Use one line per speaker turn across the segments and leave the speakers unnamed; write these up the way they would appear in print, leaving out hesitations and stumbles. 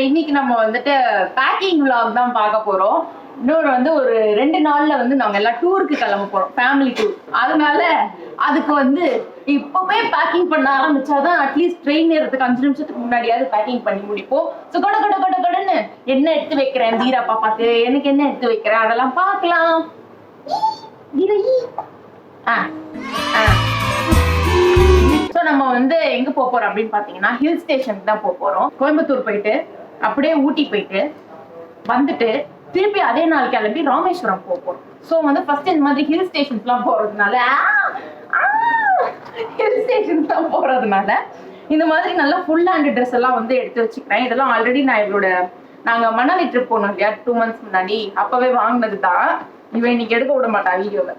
இன்னைக்கு நம்ம வந்துட்டு பேக்கிங் vlog தான் பார்க்க போறோம். இன்னொரு வந்து ஒரு 2 நாள்ல வந்து நாங்க எல்லாம் டூருக்கு கிளம்ப போறோம், ஃபேமிலி டூர். அதனால அதுக்கு வந்து இப்பவே பேக்கிங் பண்ண ஆரம்பிச்சாதான் அட்லீஸ்ட் ட்ரெயின் ஏறதுக்கு 5 நிமிஷத்துக்கு முன்னாடியாவது பேக்கிங் பண்ணி முடிப்போம். ஸோ கடன்னு என்ன எடுத்து வைக்கிறேன் தீரா பாப்பாக்கு, எனக்கு என்ன எடுத்து வைக்கிறேன் அதெல்லாம் பார்க்கலாம். நம்ம வந்து எங்க போறோம் அப்படின்னு பாத்தீங்கன்னா ஹில் ஸ்டேஷனுக்கு தான் போறோம். கோயம்புத்தூர் போயிட்டு அப்படியே ஊட்டி போயிட்டு வந்துட்டு திருப்பி அதே நாள் கிளம்பி ராமேஸ்வரம் போறோம். சோ வந்து ஃபர்ஸ்ட் இந்த மாதிரி ஹில் ஸ்டேஷன்ஸ் எல்லாம் போறதுனால இந்த மாதிரி நல்லா ஃபுல் ஹேண்ட் ட்ரெஸ் எல்லாம் வந்து எடுத்து வச்சுக்கிறேன். இதெல்லாம் ஆல்ரெடி நான் நாங்க மணாலி ட்ரிப் போனோம் இல்லையா 2 months முன்னாடி, அப்பவே வாங்கினதுதான். இவன் இன்னைக்கு எடுக்க விட மாட்டான் வீடியோவை.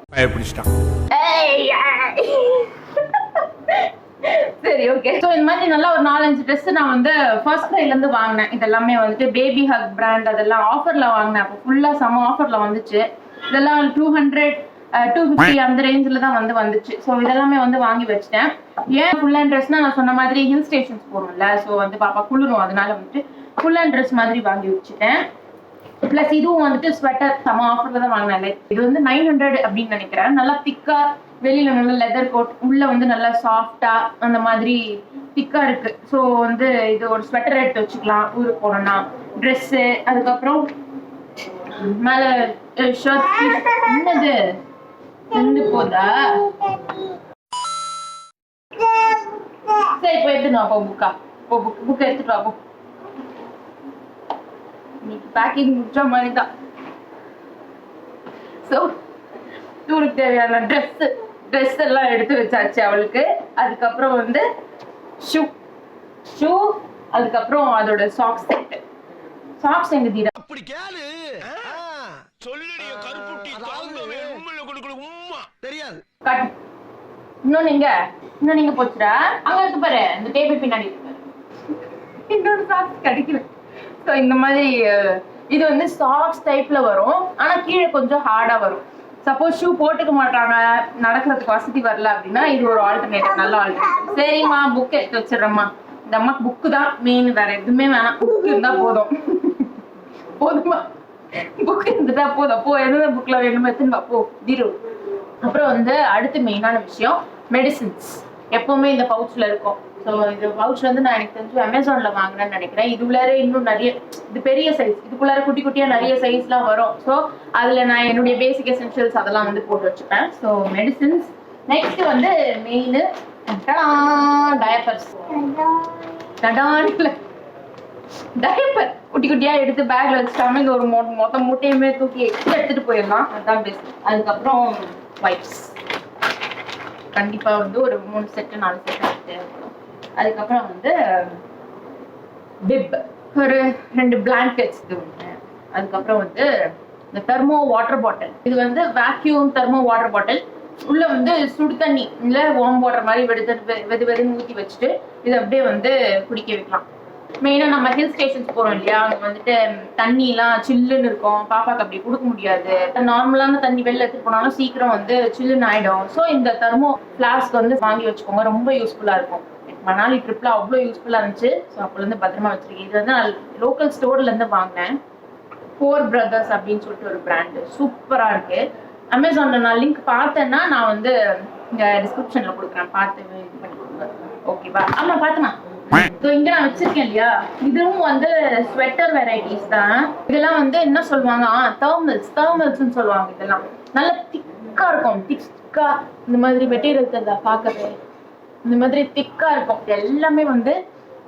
சரி ஓகே. ஸோ இந்த மாதிரி நல்லா ஒரு 4-5 ட்ரெஸ் நான் வந்து ஃபர்ஸ்ட் க்ரைல இருந்து வாங்கினேன். இதெல்லாமே வந்துட்டு பேபி ஹக் பிராண்ட், அதெல்லாம் ஆஃபர்ல வாங்கினேன். அப்போ ஃபுல்லா செம ஆஃபர்ல வந்துச்சு. இதெல்லாம் 200 250 அந்த ரேஞ்சில் தான் வந்துச்சு. ஸோ இதெல்லாமே வந்து வாங்கி வச்சிட்டேன். ஏன் ஃபுல் ஹேண்ட் ட்ரெஸ்னா நான் சொன்ன மாதிரி ஹில் ஸ்டேஷன்ஸ் போகணும்ல, ஸோ வந்து பாப்பா குளிரும், அதனால வந்துட்டு ஃபுல் ஹேண்ட் ட்ரெஸ் மாதிரி வாங்கி வச்சுட்டேன். பிளஸ் இதுவும் வந்துட்டு ஸ்வெட்டர் செம ஆஃபர்ல தான் வாங்கினேன். இது வந்து 900 அப்படின்னு நினைக்கிறேன். நல்லா திக்கா, வெளியில நல்ல லெதர் கோட், உள்ள வந்து நல்லா சாஃப்டா அந்த மாதிரி திக்கா இருக்கு. ஸோ வந்து இது ஒரு ஸ்வெட்டர் எடுத்து வச்சுக்கலாம் ஊருக்கு போனோம்னா. ட்ரெஸ்ஸு, அதுக்கப்புறம் மேல ஷர்ட். என்னது இருந்து போதா? சரி போய் எடுத்துட்டு வா புக்கா, புக் எடுத்துட்டு வா. பேக்கிங் முடிச்ச மாதிரி தான். ஸோ டூருக்கு தேவையான ட்ரெஸ் எல்லாம் எடுத்து வச்சாச்சு அவளுக்கு. அதுக்கப்புறம் வந்து ஷூ, அதுக்கப்புறம் அதோட சாக்ஸ் செட். சாக்ஸ் எங்க தீரா
அப்படி கேளு சொல்லுடிய கருப்புட்டி தாங்கவே உம்மல கொடுக்குற உம்மா தெரியாது.
இன்னும் நீங்க போச்சுடா. அங்க இருக்கு பாரு, இந்த டேபிள் பின்னாடி இருக்கு. இன்னொரு சாக்ஸ் கிடைக்கல. ஸோ இந்த மாதிரி இது வந்து சாக்ஸ் டைப்ல வரும், ஆனா கீழே கொஞ்சம் ஹார்டா வரும். சப்போஸ் ஷூ போட்டுக்க மாட்டாங்க, நடக்கிறதுக்கு வசதி வரல அப்படின்னா இது ஒரு ஆல்டர்னேட்டிவ், நல்ல ஆல்டர்னேட்டிவ். சரிம்மா புக் எடுத்து வச்சிடறேம்மா. இந்த அம்மாக்கு புக்கு தான் மெயின், வேற எதுவுமே வேணாம். புக் இருந்தா போதுமா? புக் இருந்துட்டா போதும். எந்த புக்ல வேணுமோ எடுத்துன்னு போ தீரு. அப்புறம் வந்து அடுத்து மெயினான விஷயம் மெடிசின்ஸ். எப்பவுமே இந்த பவுச்ல இருக்கும். ஸோ இந்த பவுச் வந்து நான் எனக்கு தெரிஞ்சு அமேசான்ல வாங்கினேன்னு நினைக்கிறேன். இதுக்குள்ளார இன்னும் நிறைய, இது பெரிய சைஸ், இதுக்குள்ளார குட்டி குட்டியா நிறைய சைஸ்லாம் வரும். ஸோ அதுல நான் என்னுடைய பேசிக் எசென்ஷியல்ஸ் அதெல்லாம் வந்து போட்டு வச்சுப்பேன். So medicines. நெக்ஸ்ட் வந்து மெயின் டயப்பர்ஸ். டயப்பர் குட்டி குட்டியா எடுத்து பேக்ல வச்சுட்டாம இந்த ஒரு மொத்த மூட்டையுமே தூக்கி எடுத்துட்டு போயிடலாம், அதுதான் பெஸ்ட். அதுக்கப்புறம் வைப்ஸ் கண்டிப்பா வந்து ஒரு 3 செட்டு 4 செட்டு தேவைப்படும். அதுக்கப்புறம் வந்து பிப், ஒரு 2 பிளாங்கெட்ஸ் ஒன்று. அதுக்கப்புறம் வந்து இந்த தெர்மோ வாட்டர் பாட்டில். இது வந்து வேக்யூம் தெர்மோ வாட்டர் பாட்டில். உள்ள வந்து சுடு தண்ணி இல்ல வார்ம் வாட்டர் மாதிரி வெதுன்னு ஊற்றி வச்சுட்டு இது அப்படியே வந்து குடிக்க வைக்கலாம். மெயினா நம்ம ஹில் ஸ்டேஷன்ஸ் போறோம் இல்லையா, அங்க வந்துட்டு தண்ணி எல்லாம் சில்லுன்னு இருக்கும். பாப்பாக்கு அப்படி கொடுக்க முடியாது. நார்மலான தண்ணி வெளில எடுத்துட்டு போனாலும் சீக்கிரம் வந்து சில்லுன்னு ஆயிடும். ஸோ இந்த தெர்மோ ஃபிளாஸ்க் வந்து வாங்கி வச்சுக்கோங்க, ரொம்ப யூஸ்ஃபுல்லா இருக்கும். மணாலி ட்ரிப்ல அவ்வளோ யூஸ்ஃபுல்லா இருந்துச்சு. ஸோ அப்போல இருந்து பத்திரமா வச்சிருக்கேன். இது வந்து நான் லோக்கல் ஸ்டோர்ல இருந்து வாங்கினேன். 4 Brothers அப்படின்னு சொல்லிட்டு ஒரு பிராண்ட், சூப்பரா இருக்கு. அமேசான்ல நான் லிங்க் பார்த்தேன்னா நான் வந்து இங்க டிஸ்கிரிப்ஷன்ல கொடுக்குறேன், பார்த்து இது பண்ணி கொடுங்க. ஓகேவா? ஆமா பார்த்தேன். ஸோ இங்க நான் வச்சிருக்கேன் இல்லையா, இதுவும் வந்து ஸ்வெட்டர் வெரைட்டிஸ் தான். இதெல்லாம் வந்து என்ன சொல்லுவாங்க, தேர்மல்ஸ்ன்னு சொல்லுவாங்க. இதெல்லாம் நல்லா திக்கா இருக்கும். திக்கா இந்த மாதிரி மெட்டீரியல்ஸ் எல்லாம் பார்க்கவே இந்த மாதிரி திக்கா இருக்கும். எல்லாமே வந்து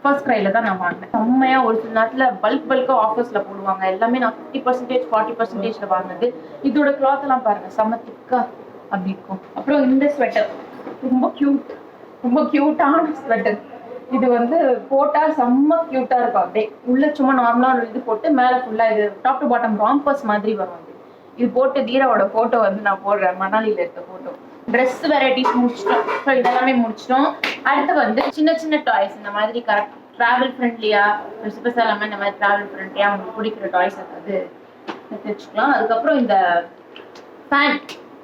ஃபர்ஸ்ட் க்ரைல தான் நான் வாங்கினேன். செம்மையா ஒரு சில நேரத்துல பல்கா ஆஃபர்ஸ்ல போடுவாங்க. எல்லாமே நான் 50% 40%ல வாங்கினது. இதோட கிளாத் எல்லாம் பாருங்க, செம்ம திக்கா அப்படி இருக்கும். அப்புறம் இந்த ஸ்வெட்டர் ரொம்ப கியூட்டான ஸ்வெட்டர். இது வந்து போட்டா செம்ம கியூட்டா இருக்கும். அப்படியே உள்ள சும்மா நார்மலா ஒரு இது போட்டு மேல ஃபுல்லா இது டாப் டு பாட்டம் ராம்பர்ஸ் மாதிரி வரும். இது போட்டு தீராவோட போட்டோ வந்து நான் போடுறேன், மணாலியில இருக்க போட்டோ. ட்ரெஸ் வெரைட்டிஸ் முடிச்சிட்டோம். ஸோ இதெல்லாமே முடிச்சிட்டோம். அடுத்து வந்து சின்ன டாய்ஸ், இந்த மாதிரி கரெக்ட் டிராவல் ஃப்ரெண்ட்லியா, எல்லாமே இந்த மாதிரி டிராவல் ஃப்ரெண்ட்லியா உங்களுக்கு பிடிக்கிற டாய்ஸ் அதாவது எடுத்து வச்சுக்கலாம். அதுக்கப்புறம் இந்த ஃபேன்,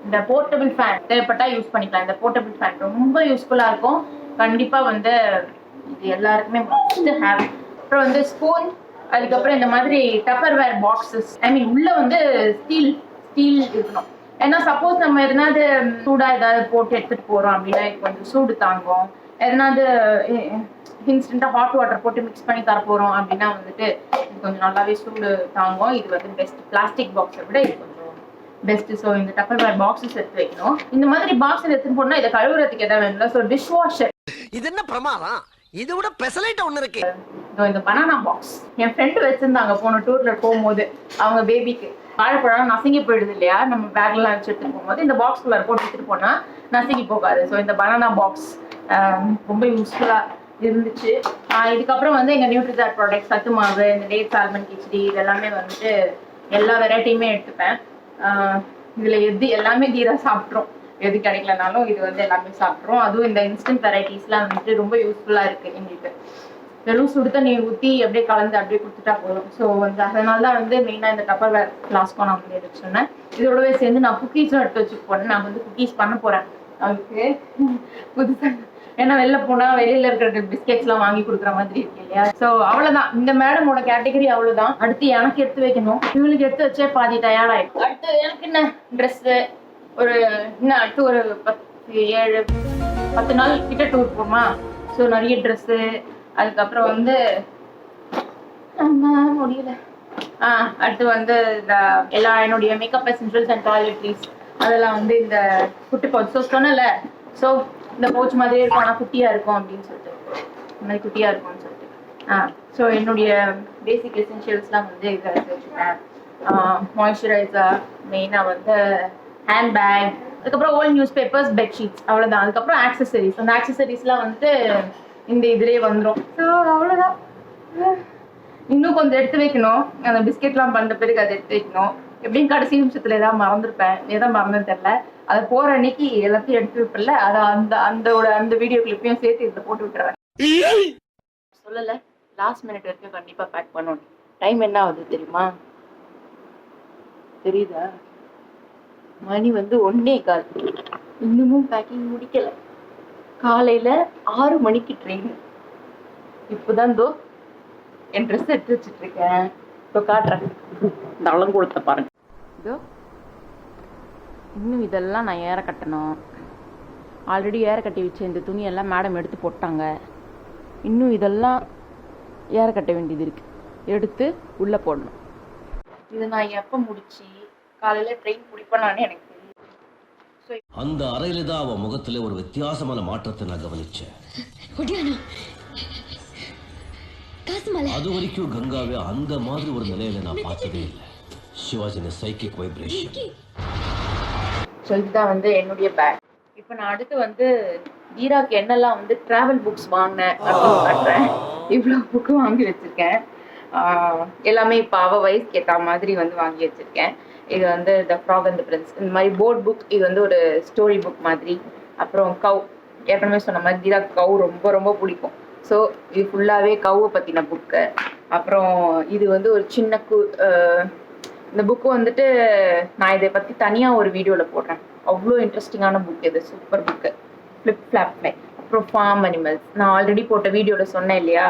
இந்த போர்ட்டபிள் ஃபேன் தேவைப்பட்டா யூஸ் பண்ணிக்கலாம். இந்த போர்ட்டபிள் ஃபேன் ரொம்ப யூஸ்ஃபுல்லா இருக்கும். கண்டிப்பா வந்து இது எல்லாருக்குமே மஸ்ட் ஹேவ். அப்புறம் வந்து ஸ்பூன், அதுக்கப்புறம் இந்த மாதிரி டப்பர்வேர் பாக்ஸஸ், ஐ மீன் உள்ள வந்து ஸ்டீல் இருக்கணும். ஏன்னா சப்போஸ் நம்ம எதனாவது சூடா ஏதாவது போட்டு எடுத்துட்டு போறோம் அப்படின்னா கொஞ்சம் சூடு தாங்கும். எதனாவது இன்ஸ்டன்டா ஹாட் வாட்டர் போட்டு மிக்ஸ் பண்ணி தர போறோம் அப்படின்னா வந்துட்டு இது கொஞ்சம் நல்லாவே சூடு தாங்கும். இது வந்து பெஸ்ட். பிளாஸ்டிக் பாக்ஸை விட இது கொஞ்சம் பெஸ்ட். ஸோ இந்த டப்பர்வேர் பாக்ஸஸ் எடுத்து வைக்கணும். இந்த மாதிரி பாக்ஸ் எடுத்துன்னு போனா இதை கழுவுறதுக்கு எதாவது வேணும்ல. ஸோ டிஷ் வாஷர்,
இது என்ன பிரமாதம், இது விட பெசலைட் ஒண்ணு இருக்கு.
இந்த பனானா பாக்ஸ் என் ஃப்ரெண்டு வச்சிருந்தாங்க போன டூர்ல போகும்போது. அவங்க பேபிக்கு வாழைப்பழம் நசுங்கி போயிடுது இல்லையா, நம்ம பேக்லாம் வச்சு எடுத்துட்டு போகும்போது இந்த பாக்ஸ் குள்ள போட்டு எடுத்துட்டு போனா நசுங்கி போகாது. ஸோ இந்த பனானா பாக்ஸ் ரொம்ப யூஸ்ஃபுல்லா இருந்துச்சு. இதுக்கப்புறம் வந்து எங்க நியூட்ரிசார்ட் ப்ராடக்ட், சத்து மாவு, இந்த டேட்ஸ் ஆல்மண்ட் கிச்சடி, இதெல்லாமே வந்துட்டு எல்லா வெரைட்டியுமே எடுத்துப்பேன். இதுல எது எல்லாமே தீரா சாப்பிட்றோம். எது கிடைக்கலனாலும் இது வந்து எல்லாமே சாப்பிட்றோம். அதுவும் இந்த இன்ஸ்டன்ட் வெரைட்டிஸ்லாம் வந்துட்டு ரொம்ப யூஸ்ஃபுல்லா இருக்கு எங்களுக்கு. வெறும் சுடு தண்ணி ஊற்றி அப்படியே கலந்து அப்படியே கொடுத்துட்டா போதும். ஸோ வந்து அதனால தான் வந்து மெயினாக இந்த டப்பர்வேர் ஃப்ளாஸ்க்கும் நான் வந்து எடுத்து சொன்னேன். இதோடவே சேர்ந்து நான் குக்கீஸும் எடுத்து வச்சுட்டு போனேன். நான் வந்து குக்கீஸ் பண்ண போறேன் அவளுக்கு புதுசாக. ஏன்னா வெளில போனால் வெளியில இருக்கிற பிஸ்கெட்ஸ்லாம் வாங்கி கொடுக்குற மாதிரி இருக்கு இல்லையா. ஸோ அவ்வளோதான், இந்த மேடமோட கேட்டகரி அவ்வளோதான். அடுத்து எனக்கு எடுத்து வைக்கணும். இவளுக்கு எடுத்து வச்சே பாதி டயர்டாயிடும். அடுத்து எனக்கு என்ன ட்ரெஸ்ஸு, ஒரு இன்னும் அடுத்து ஒரு 10 நாள் கிட்ட டூர் போமா. ஸோ நிறைய ட்ரெஸ்ஸு, அதுக்கப்புறம் வந்து முடியல. அடுத்து வந்து இந்த எல்லா என்னுடைய மேக்கப் எசென்ஷியல்ஸ் அண்ட் டாய்லெட்ரிஸ் அதெல்லாம் வந்து இந்த குட்டி பவுச். ஸோ சொன்னல, ஸோ இந்த பவுச் மாதிரியே இருக்கும், ஆனால் குட்டியா இருக்கும் அப்படின்னு சொல்லிட்டு, இந்த மாதிரி குட்டியா இருக்கும்னு சொல்லிட்டு. ஸோ என்னுடைய பேசிக் எசென்ஷியல்ஸ்லாம் வந்து இதை எடுத்து வச்சுட்டேன். மாய்ஸ்சரைசர், மெயினாக வந்து ஹேண்ட் பேக், அதுக்கப்புறம் ஓல்ட் நியூஸ் பேப்பர்ஸ், பெட்ஷீட்ஸ், அவ்வளோதான். அதுக்கப்புறம் ஆக்சசரிஸ், அந்த ஆக்சசரிஸ்லாம் வந்து இந்த இதுலேயே வந்துடும். ஸோ அவ்வளோதான். இன்னும் கொஞ்சம் எடுத்து வைக்கணும். அந்த பிஸ்கெட்லாம் பண்ண பிறகு அதை எடுத்து வைக்கணும். எப்படியும் கடைசி நிமிஷத்துல ஏதாவது மறந்துருப்பேன். ஏதாவது மறந்துன்னு தெரியல. அதை போற அன்னைக்கு எல்லாத்தையும் எடுத்து வைப்பல, அதை அந்த வீடியோ கிளிப்பையும் சேர்த்து இதில் போட்டு விட்டுறேன். சொல்லலை, லாஸ்ட் மினிட் வரைக்கும் கண்டிப்பா பேக் பண்ணணும். டைம் என்ன ஆகுது தெரியுமா? தெரியுதா? மணி வந்து 1:15. இன்னமும் பேக்கிங் முடிக்கல. காலையில 6 மணிக்கு ட்ரெயின். இப்போதான் தோ என் ட்ரெஸ் எடுத்து வச்சுட்டு இருக்கேன். இப்போ காட்டுறேன். இந்த அலங்கோலத்தை பாருங்க. இதோ இன்னும் இதெல்லாம் நான் ஏற கட்டணும். ஆல்ரெடி ஏற கட்டி வச்ச இந்த துணியெல்லாம் மேடம் எடுத்து போட்டாங்க. இன்னும் இதெல்லாம் ஏற கட்ட வேண்டியது இருக்கு. எடுத்து உள்ள போடணும். இது நான் எப்போ முடிச்சு காலையில ட்ரெயின் பிடிப்பேனான்னு எனக்கு தெரியும்.
அந்த அறையில தான் அவன் முகத்துல ஒரு வித்தியாசமான மாற்றத்தை நான் கவனிச்சேன். அது வரைக்கும் கங்காவே அந்த மாதிரி ஒரு நிலையில நான் பார்த்ததே இல்லை. சிவாஜின சைக்கிக் வைப்ரேஷன்.
ஸோ இதுதான் வந்து என்னுடைய பேக். இப்போ நான் அடுத்து வந்து தீராக்கு என்னெல்லாம் வந்து டிராவல் புக்ஸ் வாங்கினேன் அப்படின்னு காட்டுறேன். இவ்வளோ புக்கு வாங்கி வச்சிருக்கேன். எல்லாமே இப்போ அவள் வயசுக்கு ஏற்ற மாதிரி வந்து வாங்கி வச்சிருக்கேன். இது வந்து த ஃப்ராக் அண்ட் த பிரின்ஸ், இந்த மாதிரி போர்ட் புக். இது வந்து ஒரு ஸ்டோரி புக் மாதிரி. அப்புறம் கவ், ஏற்கனவே சொன்ன மாதிரி தீராக்கு கவ் ரொம்ப ரொம்ப பிடிக்கும். ஸோ இது ஃபுல்லாகவே கவ்வை பற்றின புக்கு. அப்புறம் இது வந்து ஒரு சின்ன இந்த புக்கு வந்துட்டு நான் இதை பற்றி தனியாக ஒரு வீடியோவில் போடுறேன். அவ்வளோ இன்ட்ரெஸ்டிங்கான புக் இது, super book. Flip flop fly. அப்புறம் ஃபார்ம் அனிமல்ஸ், நான் ஆல்ரெடி போட்ட வீடியோவில் சொன்னேன் இல்லையா.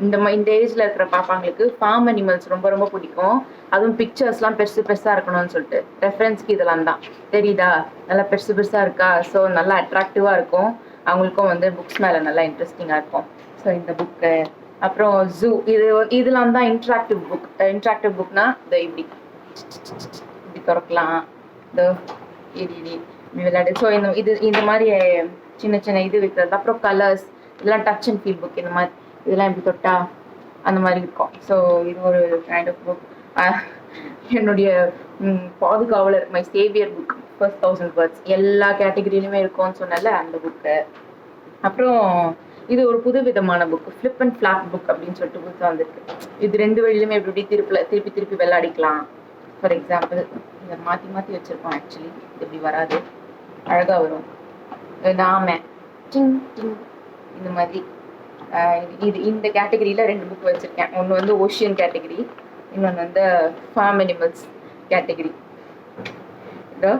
இந்த ஏஜில் இருக்கிற பாப்பாங்களுக்கு ஃபார்ம் அனிமல்ஸ் ரொம்ப ரொம்ப பிடிக்கும். அதுவும் பிக்சர்ஸ்லாம் பெருசு பெருசாக இருக்கணும்னு சொல்லிட்டு ரெஃபரன்ஸ்க்கு இதெல்லாம் தான். தெரியுதா? நல்லா பெருசு பெருசாக இருக்கா? ஸோ நல்லா அட்ராக்டிவாக இருக்கும். அவங்களுக்கும் வந்து புக்ஸ் மேலே நல்லா இன்ட்ரெஸ்டிங்காக இருக்கும். ஸோ இந்த புக்கு. அப்புறம் ஜூ, இதெல்லாம் தான் இன்ட்ராக்டிவ் புக். இன்ட்ராக்டிவ் புக்னா இந்த இப்படி திறக்கலாம், இந்த இது விளையாடு. ஸோ இந்த மாதிரி சின்ன சின்ன இது வைக்கிறது. அப்புறம் கலர்ஸ், இதெல்லாம் டச் அண்ட் ஃபீல் புக். இந்த மாதிரி இதெல்லாம் இப்படி தொட்டா அந்த மாதிரி இருக்கும். ஸோ இது ஒரு கைண்ட் ஆஃப் புக். என்னுடைய பாதுகாவலர், my saviour book, first 1000 words, எல்லா கேட்டகரியிலுமே இருக்கும்னு சொன்னால அந்த புக்கு. அப்புறம் இது ஒரு புது விதமான book, flip and flop book அப்படின்னு சொல்லிட்டு புதுசாக வந்திருக்கு. இது 2 வழியிலுமே எப்படி திருப்பி விளையாடிக்கலாம். ஃபார் எக்ஸாம்பிள் இதை மாற்றி மாற்றி வச்சுருக்கோம். ஆக்சுவலி இது இப்படி வராது, அழகாக வரும். நாம டிங் டிங் இந்த மாதிரி இந்த கேட்டகரியில் 2 புக் வச்சுருக்கேன். ஒன்று வந்து ஓஷியன் கேட்டகரி, இன்னொன்று வந்து ஃபார்ம் அனிமல்ஸ் கேட்டகரி. இதோ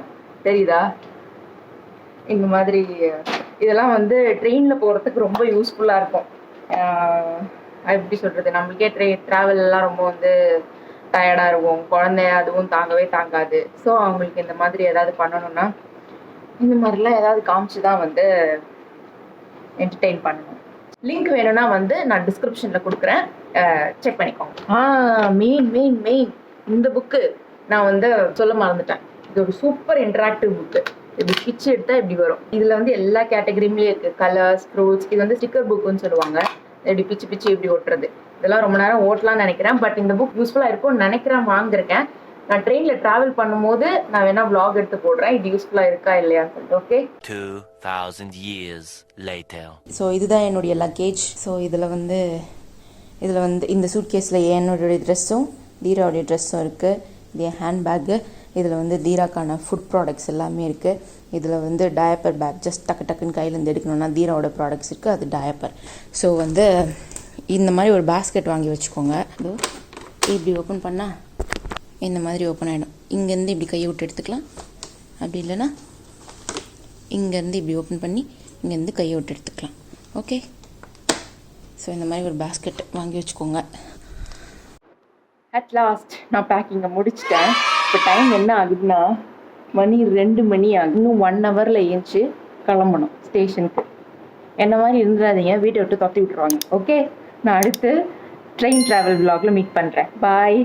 தெரியுதா? இந்த மாதிரி இதெல்லாம் வந்து ட்ரெயினில் போகிறதுக்கு ரொம்ப யூஸ்ஃபுல்லாக இருக்கும். எப்படி சொல்கிறது, நம்மளுக்கே ட்ராவல் எல்லாம் ரொம்ப வந்து டயர்டாக இருக்கும், குழந்தைய அதுவும் தாங்கவே தாங்காது. ஸோ அவங்களுக்கு இந்த மாதிரி ஏதாவது பண்ணணும்னா இந்த மாதிரிலாம் ஏதாவது காமிச்சு தான் வந்து என்டர்டெயின் பண்ணணும். லிங்க் வேணும்னா வந்து நான் டிஸ்கிரிப்ஷனில் கொடுக்குறேன், செக் பண்ணிக்கோங்க. மெயின் இந்த புக்கு நான் வந்து சொல்ல மறந்துட்டேன். இது ஒரு சூப்பர் இன்டராக்டிவ் புக்கு. இப்படி பிச்சு எடுத்தால் இப்படி வரும். இதில் வந்து எல்லா கேட்டகரியுமே இருக்குது, கலர்ஸ், ஃப்ரூட்ஸ். இது வந்து ஸ்டிக்கர் புக்குன்னு சொல்லுவாங்க. இப்படி பிச்சு இப்படி ஒட்டுறது. இதெல்லாம் ரொம்ப நேரம் ஓட்டலாம்னு நினைக்கிறேன். பட் இந்த புக் யூஸ்ஃபுல்லாக இருக்கும்னு நினைக்கிறேன், வாங்கியிருக்கேன். நான் ட்ரெயினில் ட்ராவல் பண்ணும்போது நான் வேணா vlog எடுத்து போடுறேன், இது யூஸ்ஃபுல்லாக இருக்கா இல்லையான்னு சொல்லிட்டு. ஓகே.
2000 years later.
ஸோ இதுதான் என்னுடைய லக்கேஜ். ஸோ இதில் வந்து இந்த சூட்கேஸில் என்னுடைய ட்ரெஸ்ஸும் தீராவுடைய ட்ரெஸ்ஸும் இருக்குது. இது என் ஹேண்ட்பேக்கு. இதில் வந்து தீராக்கான ஃபுட் ப்ராடக்ட்ஸ் எல்லாமே இருக்குது. இதில் வந்து டயப்பர் பேக், ஜஸ்ட் டக்குன்னு கையிலேருந்து எடுக்கணும்னா தீராவோட ப்ராடக்ட்ஸ் இருக்குது, அது டயப்பர். ஸோ வந்து இந்த மாதிரி ஒரு பேஸ்கெட் வாங்கி வச்சுக்கோங்க. இப்படி ஓப்பன் பண்ணால் இந்த மாதிரி ஓப்பன் ஆகிடும். இங்கேருந்து இப்படி கையை விட்டு எடுத்துக்கலாம், அப்படி இல்லைன்னா இங்கேருந்து இப்படி ஓப்பன் பண்ணி இங்கேருந்து கையை விட்டு எடுத்துக்கலாம். ஓகே. ஸோ இந்த மாதிரி ஒரு பேஸ்கெட் வாங்கி வச்சுக்கோங்க.
அட் லாஸ்ட் நான் பேக்கிங்கை முடிச்சிட்டேன். இப்போ டைம் என்ன ஆகுதுன்னா மணி 2 மணி ஆகுது. இன்னும் 1 ஹவரில் ஏஞ்சி கிளம்பணும் ஸ்டேஷனுக்கு. என்ன மாதிரி இருந்துடாதீங்க, வீட்டை விட்டு தொட்டி விட்டுருவாங்க. ஓகே, நான் அடுத்து ட்ரெயின் ட்ராவல் vlogல மீட் பண்ணுறேன். பாய்.